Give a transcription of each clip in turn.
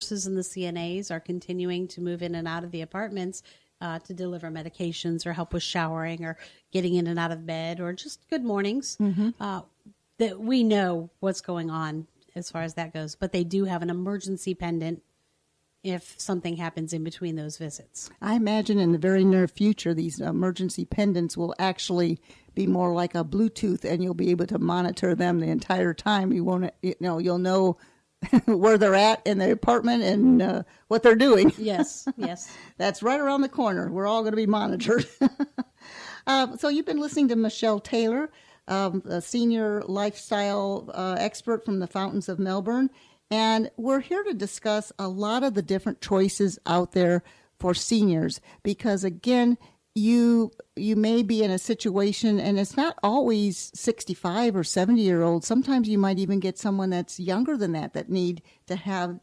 nurses and the CNAs are continuing to move in and out of the apartments to deliver medications or help with showering or getting in and out of bed or just good mornings. That we know what's going on as far as that goes, but they do have an emergency pendant if something happens in between those visits. I imagine in the very near future, these emergency pendants will actually be more like a Bluetooth, and you'll be able to monitor them the entire time. You'll know where they're at in the apartment and what they're doing. Yes. That's right around the corner. We're all going to be monitored. So you've been listening to MechelleTaylor, a senior lifestyle expert from the Fountains of Melbourne. And we're here to discuss a lot of the different choices out there for seniors because, again, you may be in a situation, and it's not always 65 or 70-year-olds. Sometimes you might even get someone that's younger than that need to have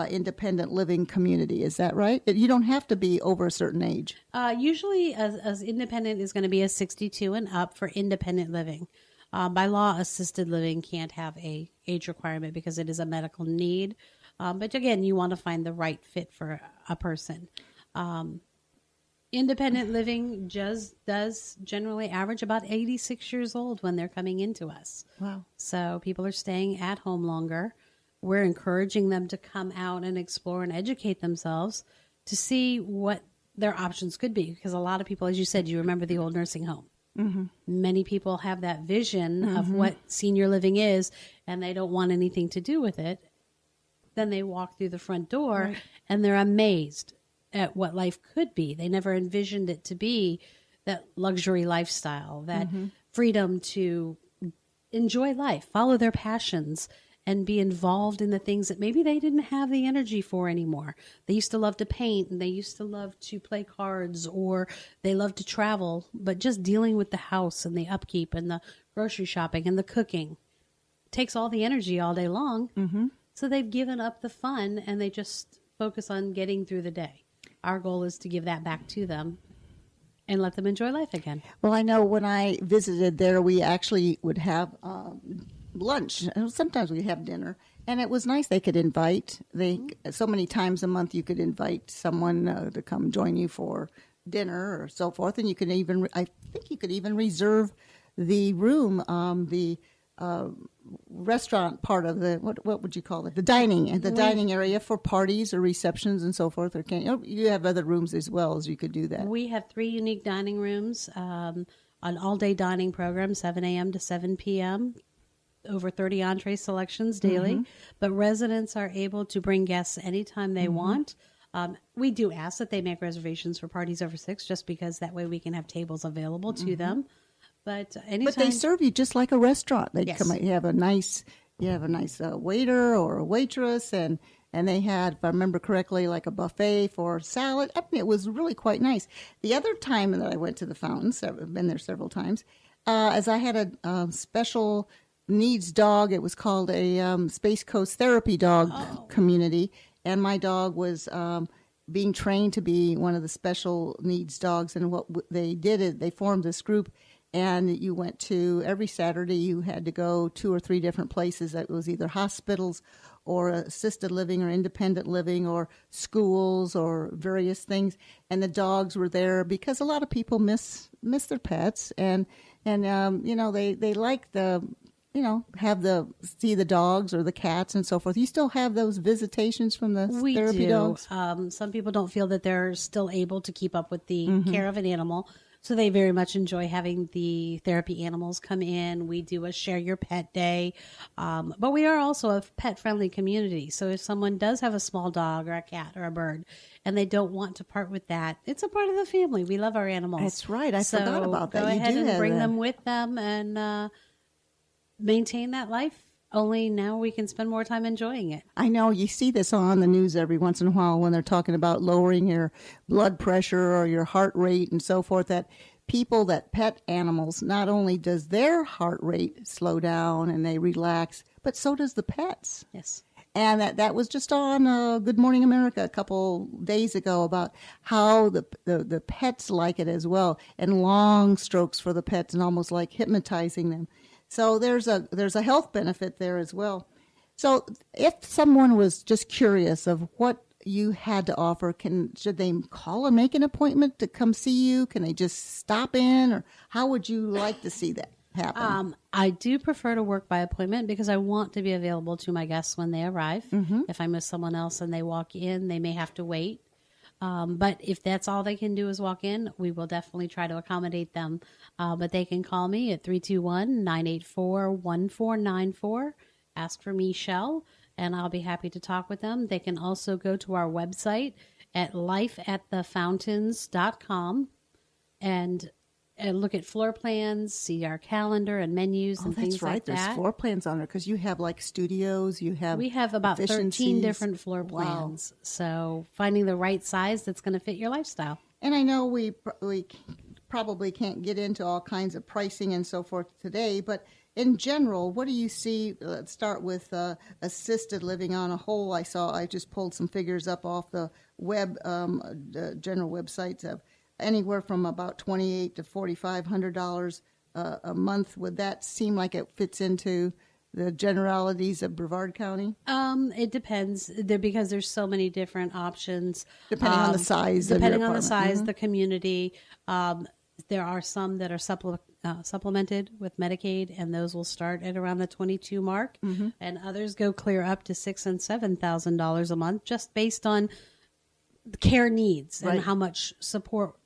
independent living community. Is that right? You don't have to be over a certain age. Usually, as independent is going to be a 62 and up for independent living. By law, assisted living can't have a age requirement because it is a medical need. But again, you want to find the right fit for a person. Independent living does generally average about 86 years old when they're coming into us. Wow. So people are staying at home longer. We're encouraging them to come out and explore and educate themselves to see what their options could be. Because a lot of people, as you said, you remember the old nursing home. Mm-hmm. Many people have that vision of what senior living is, and they don't want anything to do with it. Then they walk through the front door, and they're amazed at what life could be. They never envisioned it to be that luxury lifestyle, that freedom to enjoy life, follow their passions, and be involved in the things that maybe they didn't have the energy for anymore. They used to love to paint, and they used to love to play cards, or they love to travel, but just dealing with the house and the upkeep and the grocery shopping and the cooking takes all the energy all day long. Mm-hmm. So they've given up the fun, and they just focus on getting through the day. Our goal is to give that back to them and let them enjoy life again. Well, I know when I visited there, we actually would have lunch. Sometimes we have dinner, and it was nice. They could invite. So many times a month you could invite someone to come join you for dinner or so forth, and you could even, I think you could even reserve the room, the restaurant part of the what would you call it? The dining area for parties or receptions and so forth. Or you have other rooms as well as you could do that. We have 3 unique dining rooms, an all-day dining program, 7 a.m. to 7 p.m. Over 30 entree selections daily, but residents are able to bring guests anytime they want. We do ask that they make reservations for parties over 6, just because that way we can have tables available to them. But anytime, but they serve you just like a restaurant. They come. You have a nice waiter or a waitress, and they had, if I remember correctly, like a buffet for salad. I mean, it was really quite nice. The other time that I went to the Fountains, I've been there several times, as I had a special needs dog. It was called a Space Coast Therapy Dog Community, and my dog was being trained to be one of the special needs dogs. And what they did is they formed this group, and you went to every Saturday. You had to go 2 or 3 different places. That was either hospitals or assisted living or independent living or schools or various things. And the dogs were there because a lot of people miss their pets, and they like the. See the dogs or the cats and so forth. You still have those visitations from the therapy dogs? Some people don't feel that they're still able to keep up with the care of an animal, so they very much enjoy having the therapy animals come in. We do a Share Your Pet Day, but we are also a pet-friendly community. So if someone does have a small dog or a cat or a bird, and they don't want to part with that, it's a part of the family. We love our animals. That's right. I forgot about that. Go ahead and bring them with them and maintain that life. Only now we can spend more time enjoying it. I know you see this on the news every once in a while when they're talking about lowering your blood pressure or your heart rate and so forth, that people that pet animals, not only does their heart rate slow down and they relax, but so does the pets. Yes. And that was just on Good Morning America a couple days ago about how the pets like it as well, and long strokes for the pets and almost like hypnotizing them. So there's a health benefit there as well. So if someone was just curious of what you had to offer, should they call and make an appointment to come see you? Can they just stop in, or how would you like to see that happen? I do prefer to work by appointment because I want to be available to my guests when they arrive. If I miss someone else and they walk in, they may have to wait. But if that's all they can do is walk in, we will definitely try to accommodate them. But they can call me at 321-984-1494. Ask for Michelle, and I'll be happy to talk with them. They can also go to our website at lifeatthefountains.com and look at floor plans, see our calendar and menus and things like that. There's floor plans on there because you have like studios. We have about 13 different floor plans. Wow. So finding the right size that's going to fit your lifestyle. And I know we probably can't get into all kinds of pricing and so forth today, but in general, what do you see? Let's start with assisted living on a whole. I just pulled some figures up off the web, general websites of anywhere from about $2,800 to $4,500 a month. Would that seem like it fits into the generalities of Brevard County? It depends because there's so many different options. Depending on the size of your apartment. The community. There are some that are supplemented with Medicaid, and those will start at around the 22 mark, and others go clear up to $6,000 and $7,000 a month, just based on the care needs and how much support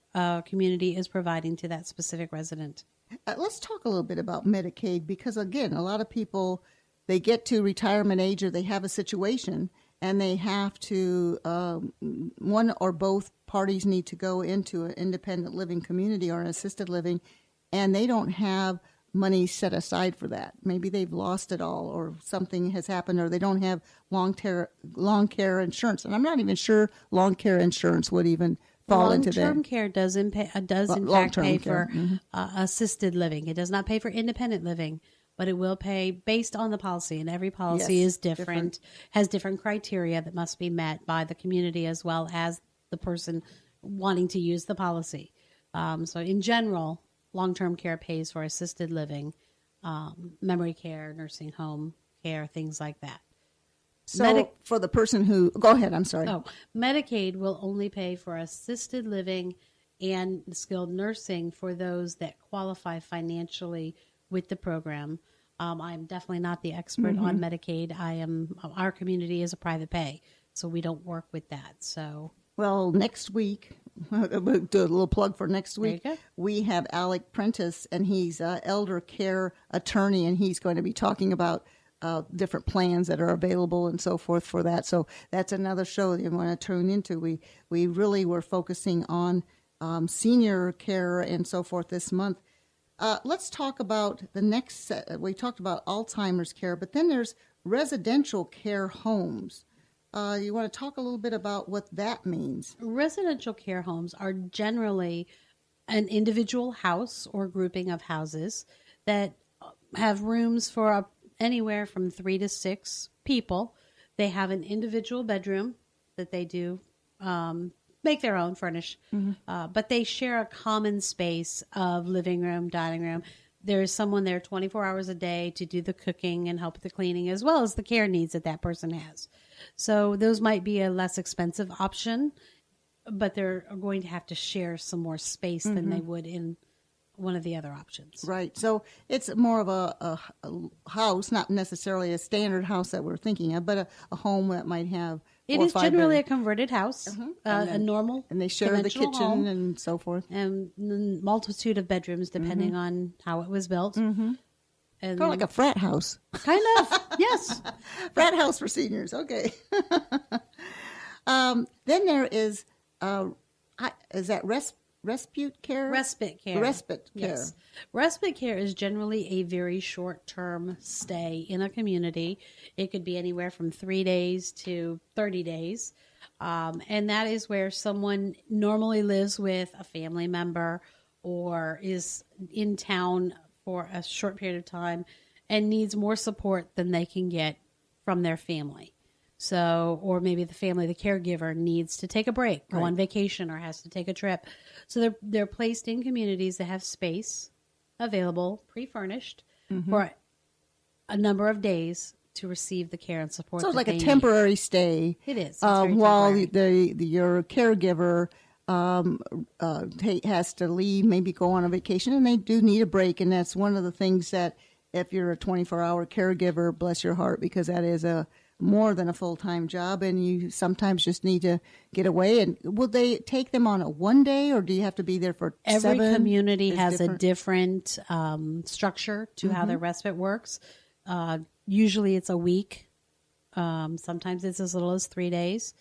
community is providing to that specific resident. Let's talk a little bit about Medicaid because, again, a lot of people, they get to retirement age or they have a situation and they have to, one or both parties need to go into an independent living community or an assisted living, and they don't have money set aside for that. Maybe they've lost it all or something has happened or they don't have long care insurance. And I'm not even sure long care insurance would even fall into that. Long-term care does in fact pay for assisted living. It does not pay for independent living, but it will pay based on the policy. And every policy is different, has different criteria that must be met by the community as well as the person wanting to use the policy. So in general, long-term care pays for assisted living, memory care, nursing home care, things like that. So for the person who, go ahead, I'm sorry. Medicaid will only pay for assisted living and skilled nursing for those that qualify financially with the program. I'm definitely not the expert on Medicaid. Our community is a private pay, so we don't work with that. So, well, next week, we'll do a little plug for next week. We have Alec Prentice, and he's an elder care attorney, and he's going to be talking about different plans that are available and so forth for that. So that's another show that you want to tune into. We really were focusing on senior care and so forth this month. Let's talk about the next set. We talked about Alzheimer's care, but then there's residential care homes. You want to talk a little bit about what that means? Residential care homes are generally an individual house or grouping of houses that have rooms for anywhere from 3 to 6 people. They have an individual bedroom that they do make their own, furnish, but they share a common space of living room, dining room. There's someone there 24 hours a day to do the cooking and help with the cleaning, as well as the care needs that that person has. So those might be a less expensive option, but they're going to have to share some more space than they would in one of the other options. Right. So it's more of a house, not necessarily a standard house that we're thinking of, but a home that might have It is generally a converted house, a normal, and they share the kitchen home, and so forth, and a multitude of bedrooms depending on how it was built. And kind of like a frat house. Kind of, yes. Frat house for seniors. Okay. Then there is that respite care? Respite care. Respite care. Yes. Respite care is generally a very short-term stay in a community. It could be anywhere from 3 days to 30 days. And that is where someone normally lives with a family member or is in town for a short period of time and needs more support than they can get from their family. So, or maybe the family, the caregiver needs to take a break, go on vacation, or has to take a trip. So they're placed in communities that have space available, pre-furnished, for a number of days to receive the care and support. So it's like a need. Temporary stay. It is. While your caregiver has to leave, maybe go on a vacation, and they do need a break. And that's one of the things that if you're a 24-hour caregiver, bless your heart, because that is more than a full-time job, and you sometimes just need to get away. And will they take them on a one day, or do you have to be there for Every 7? community has a different structure to how their respite works. Usually it's a week. Sometimes it's as little as 3 days.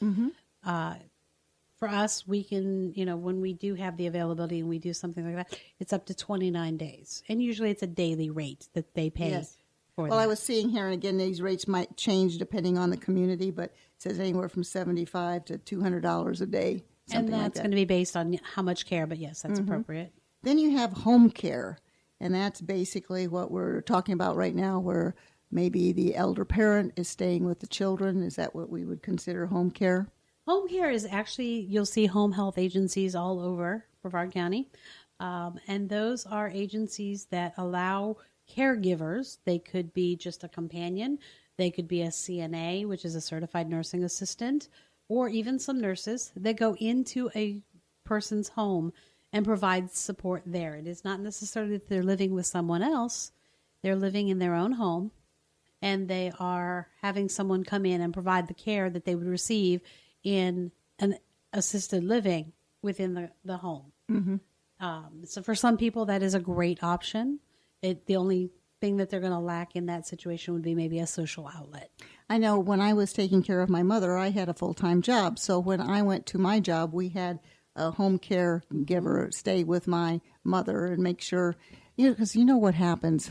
For us, we can, when we do have the availability and we do something like that, it's up to 29 days. And usually it's a daily rate that they pay. Yes. For well, that. I was seeing here, and again, these rates might change depending on the community, but it says anywhere from $75 to $200 a day. And that's going to be based on how much care, but yes, that's appropriate. Then you have home care, and that's basically what we're talking about right now, where maybe the elder parent is staying with the children. Is that what we would consider home care? Home care is actually, you'll see home health agencies all over Brevard County, and those are agencies that allow caregivers. They could be just a companion. They could be a CNA, which is a certified nursing assistant, or even some nurses that go into a person's home and provide support there. It is not necessarily that they're living with someone else. They're living in their own home, and they are having someone come in and provide the care that they would receive in an assisted living within the home. So for some people, that is a great option. The only thing that they're going to lack in that situation would be maybe a social outlet. I know when I was taking care of my mother, I had a full-time job. So when I went to my job, we had a home care giver stay with my mother and make sure, because you know what happens.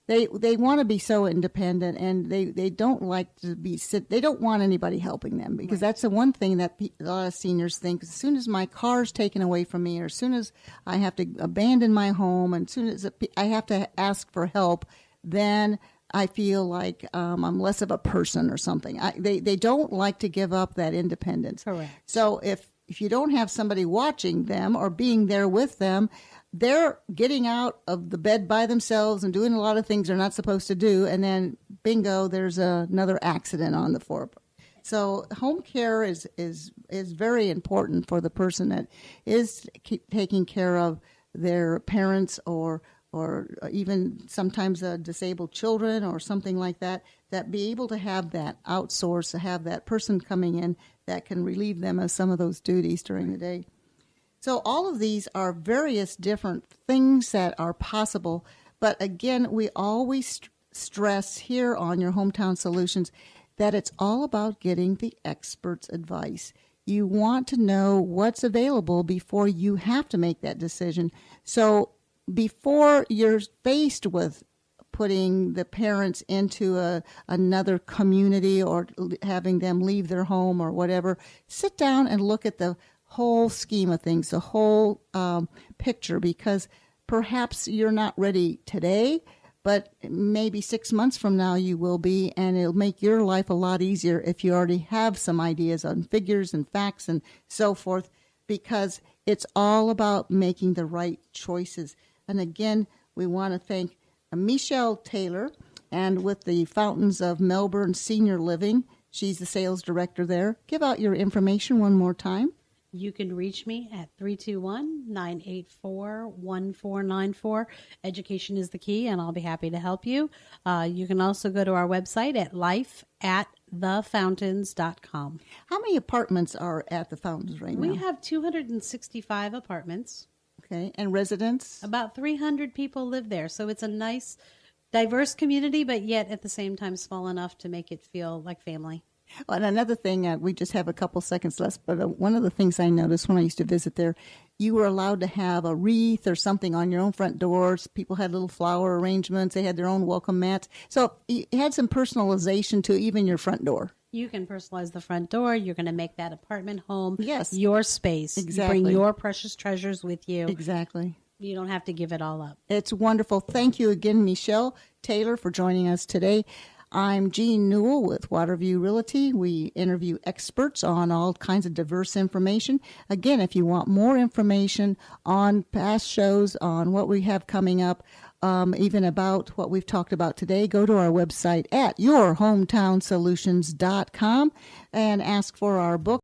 They want to be so independent, and they don't like to be they don't want anybody helping them, because that's the one thing that a lot of seniors think. As soon as my car's taken away from me, or as soon as I have to abandon my home, and as soon as I have to ask for help, then I feel like I'm less of a person or something. They don't like to give up that independence. Correct. So if you don't have somebody watching them or being there with them, they're getting out of the bed by themselves and doing a lot of things they're not supposed to do, and then bingo, there's another accident on the floor. So home care is very important for the person that is taking care of their parents or even sometimes disabled children or something like that be able to have that outsource, to have that person coming in that can relieve them of some of those duties during the day. So all of these are various different things that are possible. But again, we always stress here on Your Hometown Solutions that it's all about getting the expert's advice. You want to know what's available before you have to make that decision. So before you're faced with putting the parents into another community or having them leave their home or whatever, sit down and look at the whole scheme of things, the whole picture, because perhaps you're not ready today, but maybe 6 months from now you will be, and it'll make your life a lot easier if you already have some ideas on figures and facts and so forth, because it's all about making the right choices. And again, we want to thank MechelleTaylor, and with the Fountains of Melbourne Senior Living, she's the sales director there. Give out your information one more time. You can reach me at 321-984-1494. Education is the key, and I'll be happy to help you. You can also go to our website at life@thefountains.com. How many apartments are at the Fountains right now? We have 265 apartments. Okay, and residents? About 300 people live there, so it's a nice, diverse community, but yet at the same time small enough to make it feel like family. Well, and another thing, we just have a couple seconds left, but one of the things I noticed when I used to visit there, you were allowed to have a wreath or something on your own front doors. People had little flower arrangements. They had their own welcome mats. So you had some personalization to even your front door. You can personalize the front door. You're going to make that apartment home your space. Exactly. You bring your precious treasures with you. Exactly. You don't have to give it all up. It's wonderful. Thank you again, MechelleTaylor, for joining us today. I'm Jean Newell with Waterview Realty. We interview experts on all kinds of diverse information. Again, if you want more information on past shows, on what we have coming up, even about what we've talked about today, go to our website at yourhometownsolutions.com and ask for our book.